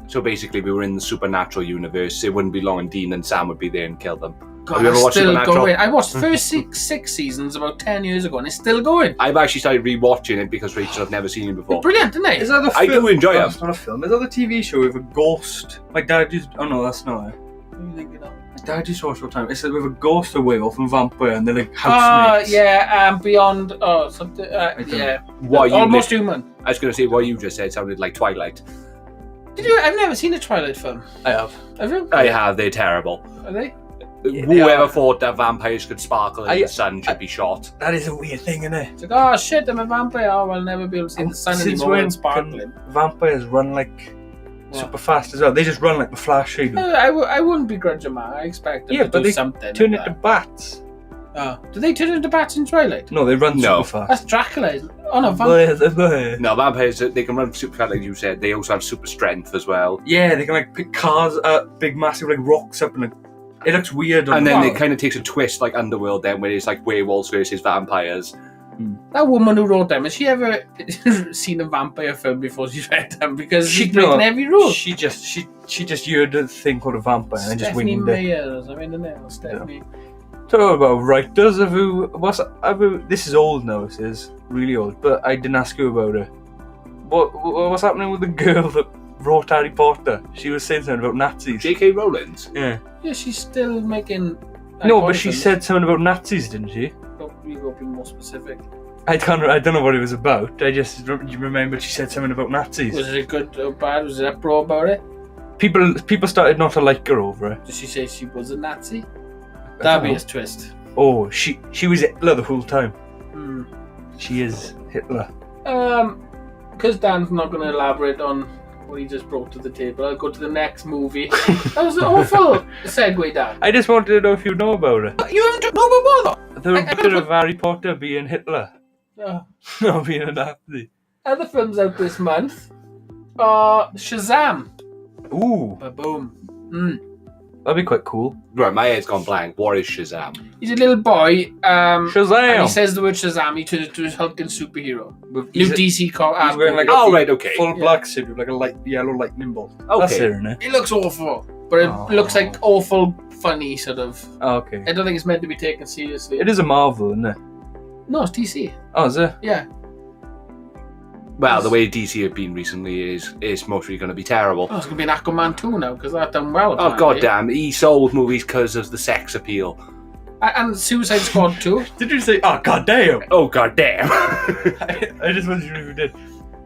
So basically, we were in the supernatural universe. It wouldn't be long, and Dean and Sam would be there and kill them. God, Have you ever it's watched still Supernatural? going. I watched the first six seasons about 10 years ago, and it's still going. I've actually started rewatching it because Rachel had never seen it before. Brilliant, isn't it? Is that the I film? do enjoy Oh, it. it's not a film. Is that the TV show with a ghost? My dad used. Oh no, that's not it. What are you thinking of? My dad used to watch all the time. It's with a ghost, a werewolf, and vampire, and they're like Oh, housemates. yeah, Beyond. Oh, something. don't Yeah. What you Almost li- Human. I was going to say what you just said sounded like Twilight. Did you? I've never seen a Twilight film. I have. Have you? I have. They're terrible. Are they? Whoever thought that vampires could sparkle in I- the sun should be shot. That is a weird thing, isn't it? It's like, oh shit, I'm a vampire. Oh, I'll never be able to see the sun Since anymore when when it's sparkling. can vampires run like What? super fast as well? They just run like the Flash. They do. I wouldn't begrudge them. I expect them Yeah, to but do they something. Turn like into bats. that. Oh. Do they turn into bats in Twilight? No, they run No. super fast. That's Dracula. Isn't it? Oh no, vampire. No, vampires, they can run super fast, like you said. They also have super strength as well. Yeah, they can like pick cars, big massive like rocks up, and like, it looks weird. And then Wow. it kind of takes a twist like Underworld then, where it's like werewolves versus vampires. That woman who wrote them, has she ever seen a vampire film before she read them? Because she's breaking every rule. She just heard a thing called a vampire and just Stephanie winged it. Meyer, I mean, isn't it? Stephanie. Talk about writers. This is old now. This is really old. But I didn't ask you about it. What's happening with the girl that wrote Harry Potter? She was saying something about Nazis. J.K. Rowling? Yeah. Yeah, she's still making. No, but she films. said something about Nazis, didn't she? We will be more specific. I don't know what it was about. I just remembered she said something about Nazis. Was it good or bad? Was there uproar about it? People started not to like her over it. Did she say she was a Nazi? I That'd don't be know. a twist. Oh, she was Hitler the whole time. Hmm. She is Hitler. Because Dan's not going to elaborate on what he just brought to the table, I'll go to the next movie. That was an awful segue, Dan. I just wanted to know if you know about it. You haven't no more though. The bit of Harry Potter being Hitler, Oh. not being a Nazi. Other films out this month are Shazam. Ooh, Boom. that'd be quite cool. Right, my head's gone blank. What is Shazam? He's a little boy. And Shazam! he says the word Shazam. He turns into a hulking superhero. With- New he's DC car. he's wearing like Oh, right, okay. full Yeah. black suit with like a light yellow lightning bolt. Okay. That's it, isn't it? It looks awful, but it Oh. looks like awful funny sort of. Oh, okay. I don't think it's meant to be taken seriously. It is a Marvel, isn't it? No, it's DC. Oh, is it? Yeah. Well, the way DC have been recently is mostly going to be terrible. Oh, it's going to be an Aquaman 2 now, because that done well. Oh, apparently. goddamn. He sold movies because of the sex appeal. And Suicide Squad 2. Did you say, oh, goddamn? Oh, goddamn. I just wasn't sure if you did.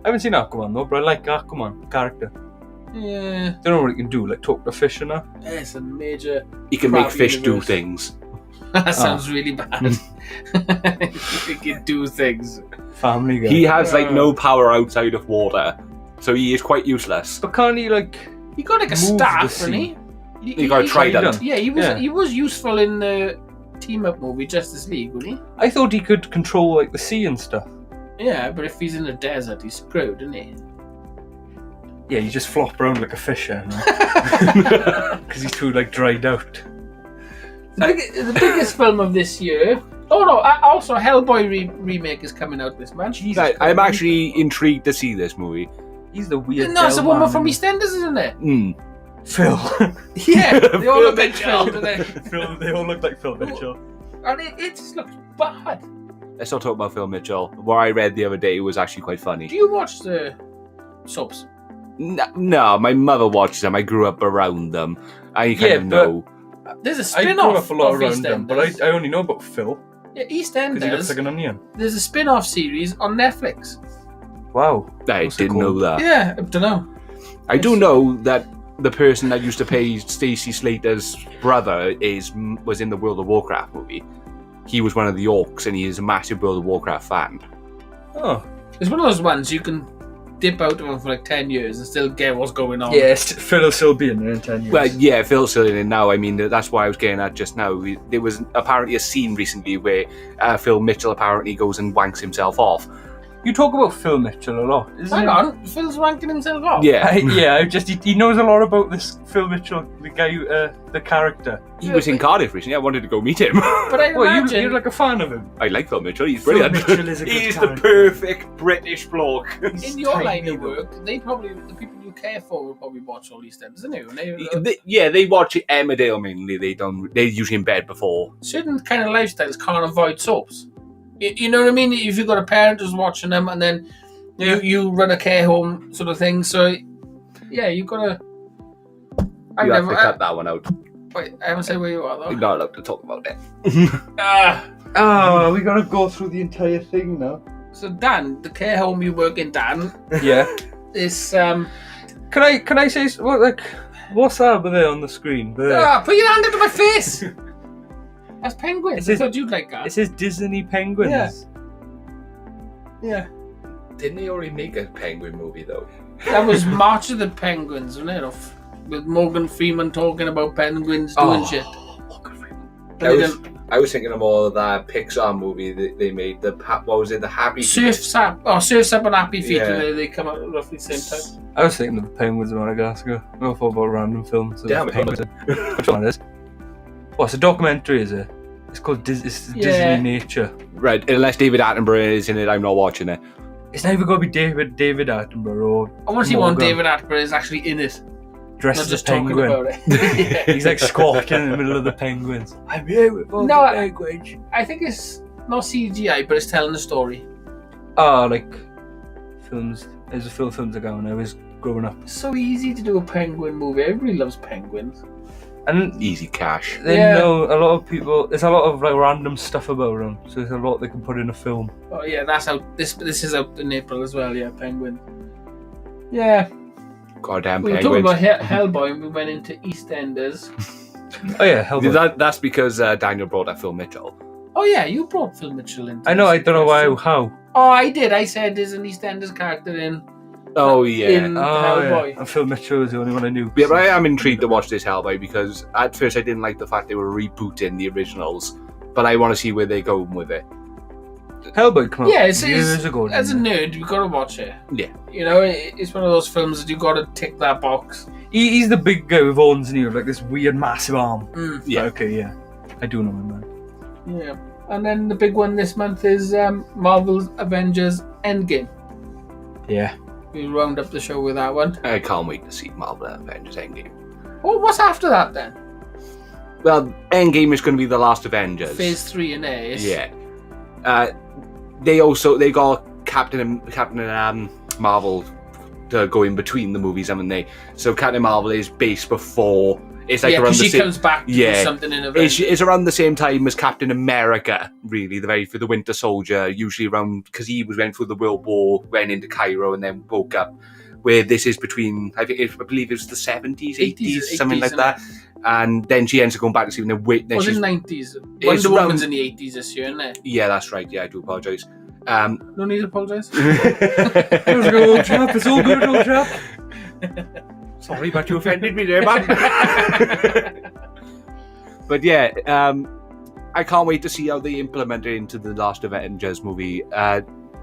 I haven't seen Aquaman though, but I like Aquaman, the character. Yeah. Don't know what he can do, like talk to fish and that. It's a major... He can make crap fish do universe. things. That sounds really bad. He can do things. Family Guy. He has, like, no power outside of water, so he is quite useless. But can't he, like... He got like a Move staff, the didn't he? He got a trident. Yeah, he was Yeah. he was useful in the team-up movie Justice League, wasn't I thought he could control, like, the sea and stuff. he? Yeah, but if he's in the desert, he's screwed, isn't he? Yeah, you just flop around like a fish, because he's too, like, dried out. The biggest film of this year. Oh no! Also, Hellboy remake is coming out this month. Right, I'm actually intrigued to see this movie. He's the weird. No, it's the woman man from in- EastEnders, isn't it? Phil. Yeah, they all Phil look like Mitchell. Phil, don't they? Phil. They all look like Phil Mitchell. And it just looks bad. Let's not talk about Phil Mitchell. What I read the other day was actually quite funny. Do you watch the soaps? No, my mother watches them. I grew up around them. I kind of know. There's a I grew spin-off up a lot of around them, but EastEnders. I only know about Phil Yeah, because he looks like EastEnders. an onion. There's a spin-off series on Netflix. Wow. I What's it didn't know called? that. Yeah, I don't know. I do know that the person that used to play Stacey Slater's brother was in the World of Warcraft movie. He was one of the orcs, and he is a massive World of Warcraft fan. Oh. It's one of those ones you can dip out of them for like 10 years and still get what's going on. Yes, Phil will still be in there in 10 years. Well, yeah, Phil's still in it now. I mean, that's why I was getting at just now. There was apparently a scene recently where Phil Mitchell apparently goes and wanks himself off. You talk about Phil Mitchell a lot. Isn't Hang it? on, Phil's ranking himself off. Yeah, He knows a lot about this Phil Mitchell, the guy, the character. he was in Cardiff recently. I wanted to go meet him. But I Well, imagine... you're like a fan of him. I like Phil Mitchell. He's Phil brilliant. Mitchell is a good He's the character. perfect British bloke. in your line tiny of though. work, the people you care for will probably watch all these things, isn't it? They watch Emmerdale mainly. They're usually in bed before. Certain kind of lifestyles can't avoid soaps. You know what I mean? If you've got a parent who's watching them and then you run a care home sort of thing, so yeah, you've got to... You have to cut that one out. Wait, I haven't said where you are though. You're not allowed to talk about it. Oh, we gotta go through the entire thing now. So Dan, the care home you work in, Dan, Yeah. is Can I say what's that over there on the screen? There. put your hand into my face. That's penguins. It I says- thought you'd like that. It says Disney Penguins. Yeah. Didn't they already make a penguin movie though? That was March of the Penguins, wasn't it? With Morgan Freeman talking about penguins doing shit. I was thinking of more of that Pixar movie that they made. What was it? The Happy Surf's Up and Happy Feet. Yeah. They come out roughly the same time. I was thinking of the Penguins of Madagascar. I thought about random films. So Damn it. penguins. Which one is? Oh, it's a documentary, is it? It's called Disney Nature. Right, unless David Attenborough is in it, I'm not watching it. It's not even going to be David Attenborough or I want to see one Morgan David Attenborough is actually in it, dressed not as a just talking penguin. about it. He's like squawking in the middle of the penguins. I'm here with all No, the penguins. I think it's not CGI, but it's telling the story. Like films. There's a few films ago when I was growing up. It's so easy to do a penguin movie. Everybody loves penguins. And Easy cash. they Yeah. know a lot of people. There's a lot of like random stuff about them, so there's a lot they can put in a film. Oh yeah, that's out. This is out in April as well. Yeah, penguin. Yeah, Goddamn we were talking penguins. about Hellboy, and we went into EastEnders. Oh yeah, Hellboy. That's because Daniel brought up Phil Mitchell. Oh yeah, you brought Phil Mitchell in. I know. I don't know why. How? Oh, I did. I said there's an EastEnders character in. Oh yeah. In Hellboy. Yeah. And Phil Mitchell was the only one I knew. Yeah, but I am intrigued to watch this Hellboy because at first I didn't like the fact they were rebooting the originals, but I want to see where they're going with it. Hellboy came out Yeah, it's years ago. as a didn't it? nerd, you got to watch it. Yeah. You know, it's one of those films that you got to tick that box. He's the big guy with horns and he like this weird massive arm. Yeah. Okay, yeah. I do know him, man. Yeah. And then the big one this month is Marvel's Avengers Endgame. Yeah. We'll round up the show with that one. I can't wait to see Marvel Avengers Endgame. Oh, what's after that then? Well, Endgame is going to be the last Avengers. Phase 3 in Ace. Yeah. they got Captain Marvel to go in between the movies, haven't they? So Captain Marvel is based before. It's like around the she comes back to do something in Avengers. It's around the same time as Captain America, really, for the Winter Soldier, usually around, because he went through the World War, went into Cairo and then woke up, where this is between, I believe it was the 70s, 80s, something like that. And then she ends up going back to see them. Was it 90s? Wonder Woman's in the 80s this year, isn't it? Yeah, that's right. Yeah, I do apologise. No need to apologise. It's all good, old chap. Sorry, but you offended me there, man. But yeah, I can't wait to see how they implement it into the last Avengers movie.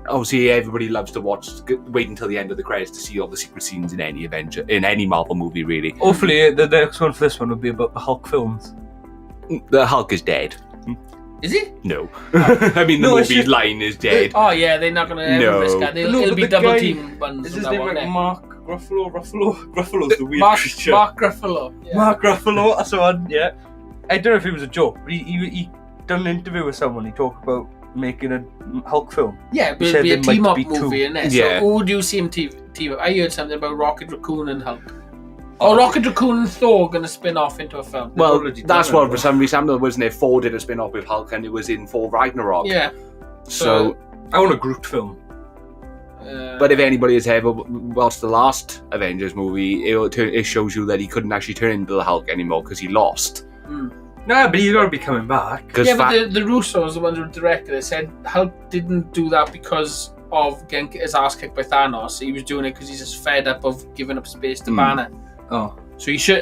Obviously, everybody loves to wait until the end of the credits to see all the secret scenes in any Marvel movie, really. Hopefully, the next one for this one will be about the Hulk films. The Hulk is dead. Is he? No. I mean, the movie line is dead. Oh yeah, they're not going to have this guy. It'll be double team ones. Is his name like Mark Ruffalo? Ruffalo's the weird creature. Mark Ruffalo. Yeah. Mark Ruffalo, that's the one, yeah. I don't know if it was a joke, but he done an interview with someone. He talked about making a Hulk film. Yeah, but it'll be a team-up movie, innit? Yeah. So who would you see him team up? I heard something about Rocket Raccoon and Hulk. Or Rocket Raccoon and Thor going to spin off into a film. Well, that's what for some reason, wasn't it? Thor did a spin-off with Hulk and it was in Thor Ragnarok. Yeah. So I want a Groot film. But if anybody has ever watched the last Avengers movie, it shows you that he couldn't actually turn into the Hulk anymore because he lost. No, but he's got to be coming back. Yeah, but the Russos, the ones who directed it, said Hulk didn't do that because of getting his ass kicked by Thanos. He was doing it because he's just fed up of giving up space to Banner. Oh. So he should...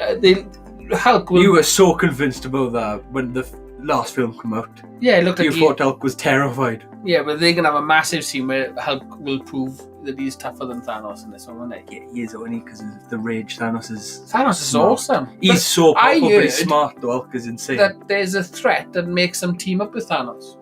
Hulk will... You were so convinced about that when the last film came out. Yeah, it looked like you thought Hulk was terrified. Yeah, but they're going to have a massive scene where Hulk will prove that he's tougher than Thanos in this one, won't they? Yeah, he is, only because of the rage. Thanos is awesome. He's so powerful, but he's smart, though. Hulk is insane. That there's a threat that makes them team up with Thanos.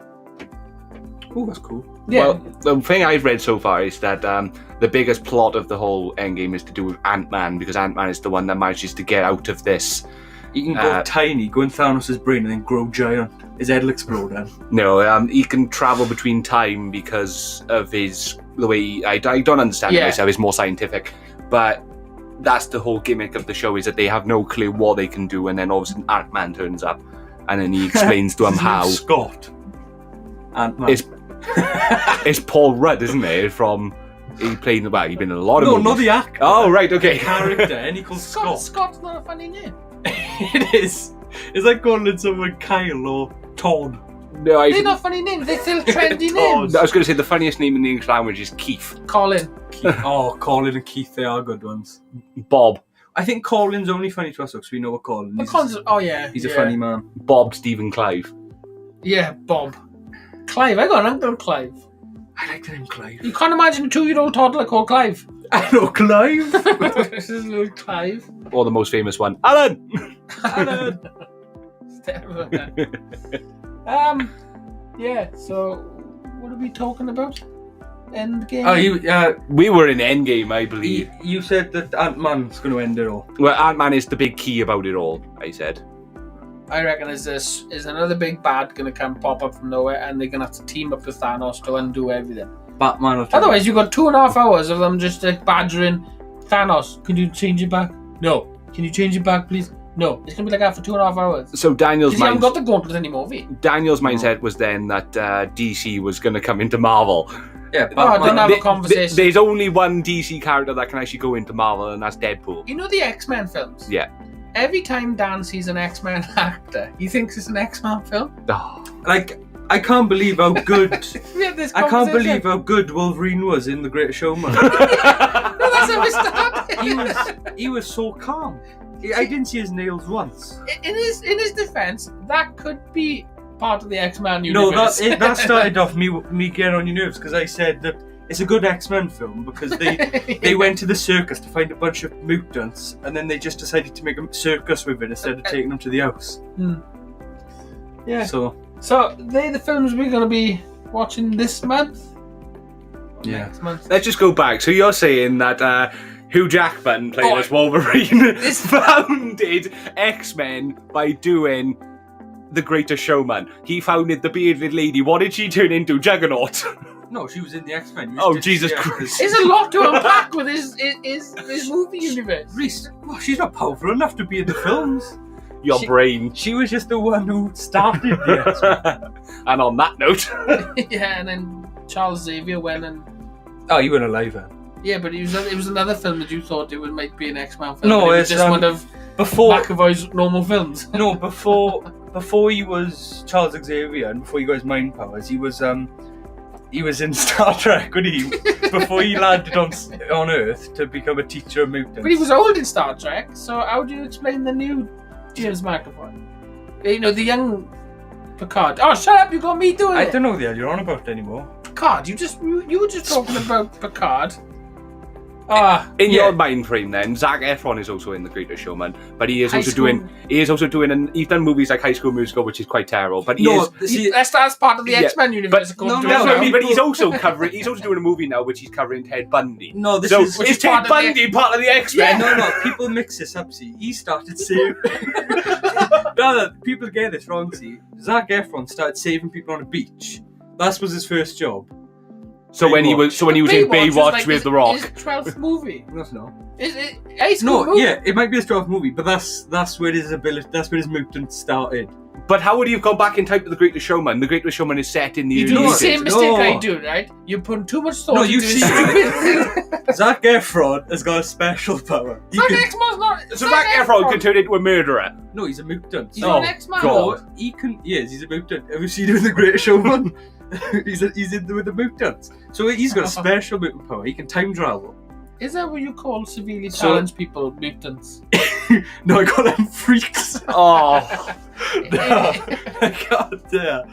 Oh, that's cool. Yeah. Well, the thing I've read so far is that the biggest plot of the whole Endgame is to do with Ant-Man, because Ant-Man is the one that manages to get out of this. He can go tiny, go in Thanos' brain and then grow giant. His head will explode then. No, he can travel between time because of the way... I don't understand it myself, it's more scientific. But that's the whole gimmick of the show, is that they have no clue what they can do, and then all of a sudden Ant-Man turns up, and then he explains to them how... Scott. Ant-Man. It's Paul Rudd, isn't it? He's been in a lot of movies. No, not the actor. Oh, right, okay. The character, and he calls Scott. Scott's not a funny name. It is. It's like calling someone Kyle or Todd. No, they're not funny names. They're still trendy names. I was going to say the funniest name in the English language is Keith. Colin. Oh, Colin and Keith, they are good ones. Bob. I think Colin's only funny to us because we know what Colin is. He's a funny man. Bob, Stephen Clive. Yeah, Bob. Clive. I got an uncle Clive. I like the name Clive. You can't imagine a 2-year-old toddler called Clive. I know Clive. This is little Clive. Or the most famous one, Alan. Alan. Yeah. So, what are we talking about? Endgame. Oh, we were in Endgame, I believe. You said that Ant-Man's going to end it all. Well, Ant-Man is the big key about it all. I said. I reckon is another big bad going to pop up from nowhere, and they're going to have to team up with Thanos to undo everything. Batman. Otherwise, you've got 2.5 hours of them just badgering Thanos. Can you change it back? No. Can you change it back, please? No. It's going to be like that for 2.5 hours. So Daniel's mind... haven't got the gauntlet anymore, have you? Daniel's mindset was then that DC was going to come into Marvel. Yeah, I didn't have a conversation. There's only one DC character that can actually go into Marvel, and that's Deadpool. You know the X-Men films? Yeah. Every time Dan sees an X-Men actor, he thinks it's an X-Men film. Oh. Like, I can't believe how good... I can't believe how good Wolverine was in The Greatest Showman. No, that's how we started. He was so calm. I didn't see his nails once. In his defense, that could be part of the X-Men universe. No, that started off me getting on your nerves because I said that it's a good X-Men film because they went to the circus to find a bunch of mutants and then they just decided to make a circus with it instead of taking them to the house. Yeah. So they're the films we're going to be watching this month? Yeah. Next month. Let's just go back. So you're saying that Hugh Jackman playing as Wolverine founded X-Men by doing The Greatest Showman. He founded the bearded lady. What did she turn into? Juggernaut. No, she was in the X-Men. Oh, Jesus Christ. There's a lot to unpack with his movie universe. Reese, well, she's not powerful enough to be in the films. Your brain. She was just the one who started the X-Men. And on that note... Yeah, and then Charles Xavier went and... Oh, you weren't alive then. Yeah, but it was another film that you thought it might be an X-Men film. No, it was it's just one of before McAvoy's normal films. No, before he was Charles Xavier and before he got his mind powers, he was in Star Trek, wasn't he? Before he landed on Earth to become a teacher of mutants. But he was old in Star Trek, so how do you explain the new James McAvoy? You know, the young Picard. Oh, shut up! You got me doing it. I don't know the hell you're on about anymore. Picard. You were just talking about Picard. In your mind frame, then, Zac Efron is also in The Greatest Showman, but he is also doing. He's done movies like High School Musical, which is quite terrible. But that's part of the X-Men universe. But he's also covering. He's also doing a movie now, which he's covering Ted Bundy. No, is Ted Bundy part of the X-Men? Yeah. No, people mix this up. See, he started saving. No, people get this wrong. See, Zac Efron started saving people on a beach. That was his first job. So when he was in Baywatch with The Rock. His 12th movie. That's not. Is it High School movie? Yeah, it might be his 12th movie, but that's where his ability. That's where his mutant started. But how would he have gone back in time to The Greatest Showman? The Greatest Showman is set in the You early do the 80s. same mistake I do, right? You put too much thought into his stupid... Zac Efron has got a special power. So Zac Efron can turn into a murderer. No, he's a mutant. He's an X-Man. God, he can. Yes, he's a mutant. Have you seen him in The Greatest Showman? he's in with the mutants. So he's got a special mutant power. He can time travel. Is that what you call severely challenged people mutants? No, I call them freaks. Oh. No, I can't dare.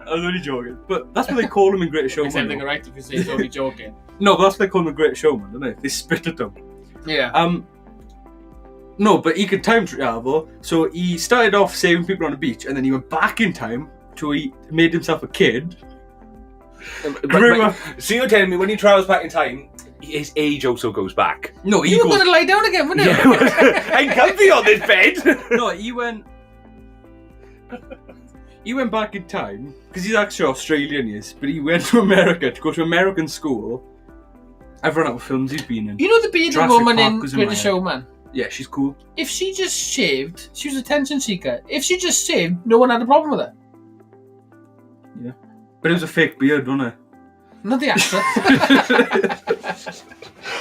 I'm only joking. But that's what they call him in Greatest Showman. It's everything right if you say he's only joking. No, but that's what they call him in Greatest Showman, don't they? They spit at him. Yeah. No, but he could time travel. So he started off saving people on a beach, and then he went back in time to he made himself a kid. So you're telling me when he travels back in time, his age also goes back? No, you were going to lie down again, wouldn't you? I'm comfy on this bed. No, he went back in time because he's actually Australian, yes, but he went to America to go to American school. I've run out of films he's been in. You know the bearded woman in Greatest Showman? Yeah, she's cool. If she just shaved, she was a attention seeker. If she just shaved, no one had a problem with her. Yeah. But it was a fake beard, wasn't it? Not the actor.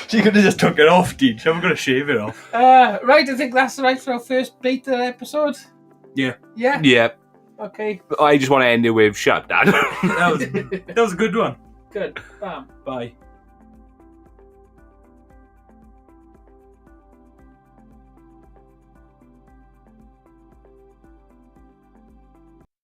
She could have just took it off, Dean. She wasn't going to shave it off. Right, I think that's right for our first beta episode. Yeah. Yeah? Yeah. Okay. I just want to end it with shut, Dad. That was a good one. Good. Bam. Bye.